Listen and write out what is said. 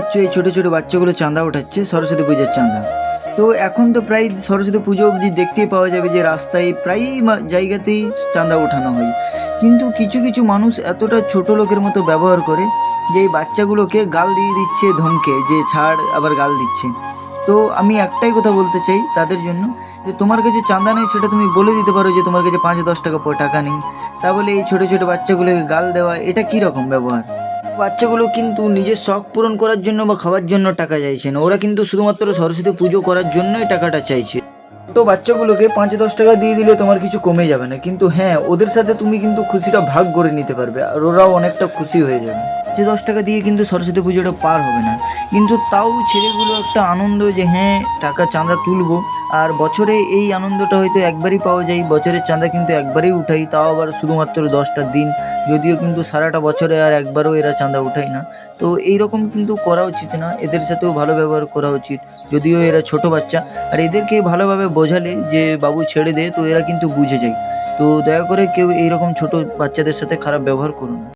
পাচ্ছ এই ছোটো ছোটো বাচ্চাগুলো চাঁদা ওঠাচ্ছে সরস্বতী পুজোর চাঁদা। তো এখন তো প্রায় সরস্বতী পুজো অবধি দেখতেই পাওয়া যাবে যে রাস্তায় প্রায়ই জায়গাতেই চাঁদা ওঠানো হয়। কিন্তু কিছু কিছু মানুষ এতটা ছোট লোকের মতো ব্যবহার করে যে এই বাচ্চাগুলোকে গাল দিয়ে দিচ্ছে ধমকে, যে ছাড়, আবার গাল দিচ্ছে। তো আমি একটাই কথা বলতে চাই তাদের জন্য, যে তোমার কাছে চাঁদা নেই সেটা তুমি বলে দিতে পারো যে তোমার কাছে 5-10 টাকা টাকা নেই। তা বলে এই ছোটো ছোটো বাচ্চাগুলোকে গাল দেওয়া, এটা কী রকম ব্যবহার? বাচ্চাগুলো কিন্তু নিজের শখ পূরণ করার জন্য বা খাওয়ার জন্য টাকা চাইছে না, ওরা কিন্তু শুধুমাত্র সরস্বতী পুজো করার জন্যই টাকাটা চাইছে। তো বাচ্চাগুলোকে 5-10 টাকা দিয়ে দিলে তোমার কিছু কমে যাবে না, কিন্তু হ্যাঁ ওদের সাথে তুমি কিন্তু খুশিটা ভাগ করে নিতে পারবে আর ওরাও অনেকটা খুশি হয়ে যাবে। 5-10 টাকা দিয়ে কিন্তু সরস্বতী পুজোটা পার হবে না, কিন্তু তাও ছেলেগুলো একটা আনন্দ যে হ্যাঁ টাকা চাঁদা তুলবো। আর বছরে এই আনন্দটা হয়তো একবারই পাওয়া যায়, বছরের চাঁদা কিন্তু একবারেই উঠাই, তাও আবার শুধুমাত্র 10টা দিন। যদিও কিন্তু সারাটা বছরে আর একবারও এরা চাঁদা উঠায় না। তো এই রকম কিন্তু করা উচিত না, এদের সাথেও ভালো ব্যবহার করা উচিত। যদিও এরা ছোট বাচ্চা, আর এদেরকে ভালোভাবে বোঝালে যে বাবু ছেড়ে দে, তো এরা কিন্তু বুঝে যায়। তো দয়া করে কেউ এইরকম ছোট বাচ্চাদের সাথে খারাপ ব্যবহার করো না।